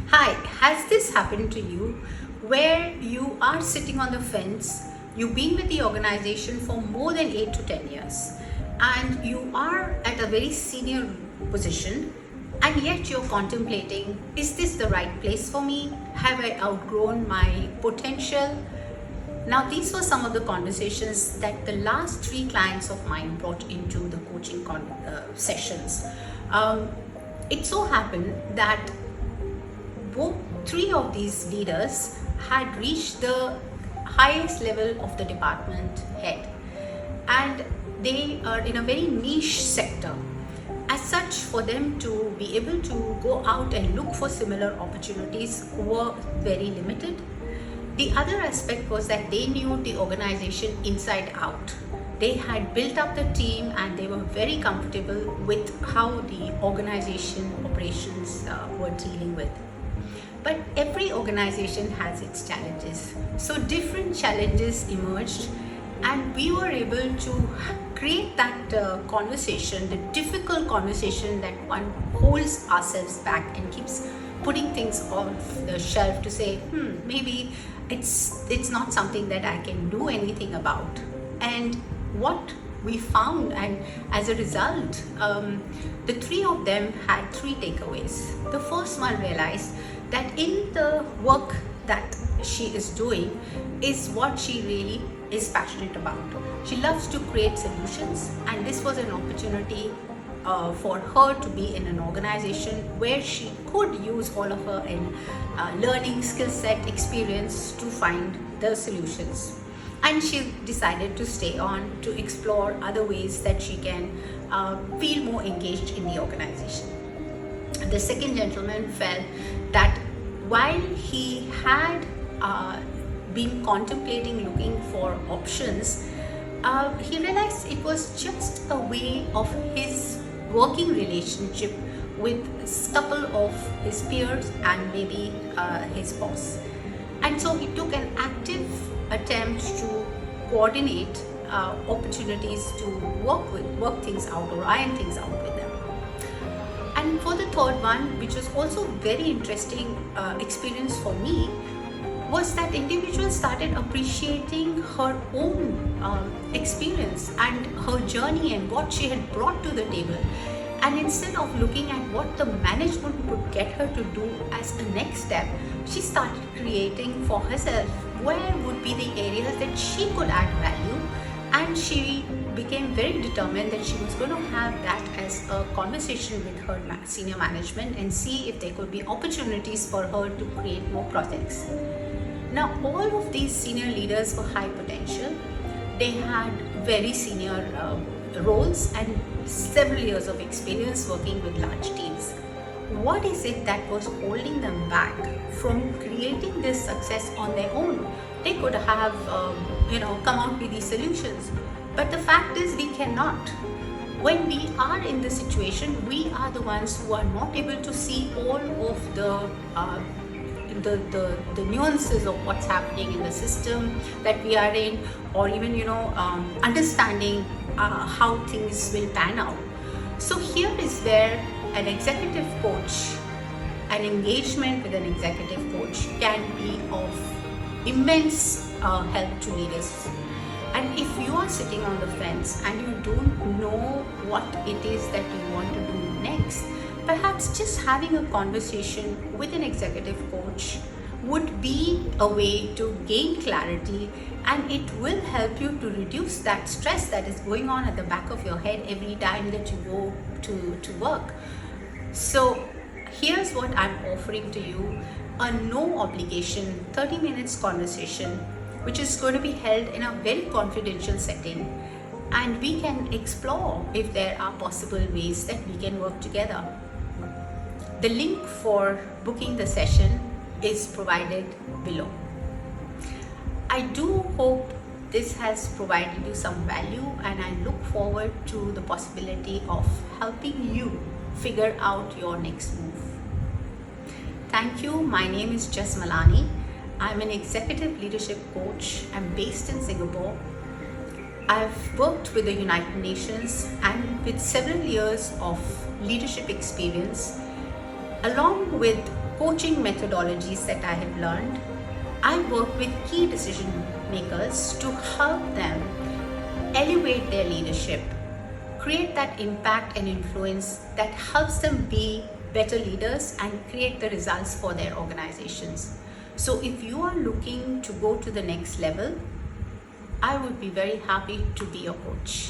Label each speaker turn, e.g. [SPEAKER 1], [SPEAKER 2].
[SPEAKER 1] Hi, has this happened to you where you are sitting on the fence? You've been with the organization for more than 8 to 10 years and you are at a very senior position, and yet you're contemplating, is this the right place for me? Have I outgrown my potential? Now, these were some of the conversations that the last 3 clients of mine brought into the coaching sessions. It so happened that both 3 of these leaders had reached the highest level of the department head, and they are in a very niche sector. As such, for them to be able to go out and look for similar opportunities were very limited. The other aspect was that they knew the organization inside out. They had built up the team and they were very comfortable with how the organization operations were dealing with. But every organization has its challenges. So different challenges emerged, and we were able to create that conversation, the difficult conversation that one holds ourselves back and keeps putting things off the shelf to say, maybe it's not something that I can do anything about. And what we found, and as a result, the 3 of them had 3 takeaways. The first one realized that in the work that she is doing is what she really is passionate about. She loves to create solutions, and this was an opportunity for her to be in an organization where she could use all of her learning, skill set, experience to find the solutions. And she decided to stay on to explore other ways that she can feel more engaged in the organization. The second gentleman felt that while he had been contemplating looking for options, he realized it was just a way of his working relationship with a couple of his peers and maybe his boss. And so he took an active attempt to coordinate opportunities to work things out or iron things out with them. And for the third one, which was also very interesting experience for me, was that individual started appreciating her own experience and her journey and what she had brought to the table. And instead of looking at what the management would get her to do as a next step, she started creating for herself where would be the areas that she could add value, and she became very determined that she was going to have that as a conversation with her senior management and see if there could be opportunities for her to create more projects. Now, all of these senior leaders were high potential. They had very senior roles and several years of experience working with large teams. What is it that was holding them back from creating this success on their own? They could have, come out with these solutions. But the fact is, we cannot. When we are in the situation, we are the ones who are not able to see all of the nuances of what's happening in the system that we are in, or even understanding how things will pan out. So here is where an executive coach, an engagement with an executive coach can be of immense help to leaders. And if you are sitting on the fence and you don't know what it is that you want to do next, perhaps just having a conversation with an executive coach would be a way to gain clarity, and it will help you to reduce that stress that is going on at the back of your head every time that you go to work. So here's what I'm offering to you: a no obligation 30 minutes conversation, which is going to be held in a very confidential setting, and we can explore if there are possible ways that we can work together. The link for booking the session is provided below. I do hope this has provided you some value, and I look forward to the possibility of helping you figure out your next move. Thank you. My name is Jess Malani. I'm an executive leadership coach. I'm based in Singapore. I've worked with the United Nations and with several years of leadership experience, along with coaching methodologies that I have learned. I work with key decision makers to help them elevate their leadership, create that impact and influence that helps them be better leaders and create the results for their organizations. So if you are looking to go to the next level, I would be very happy to be your coach.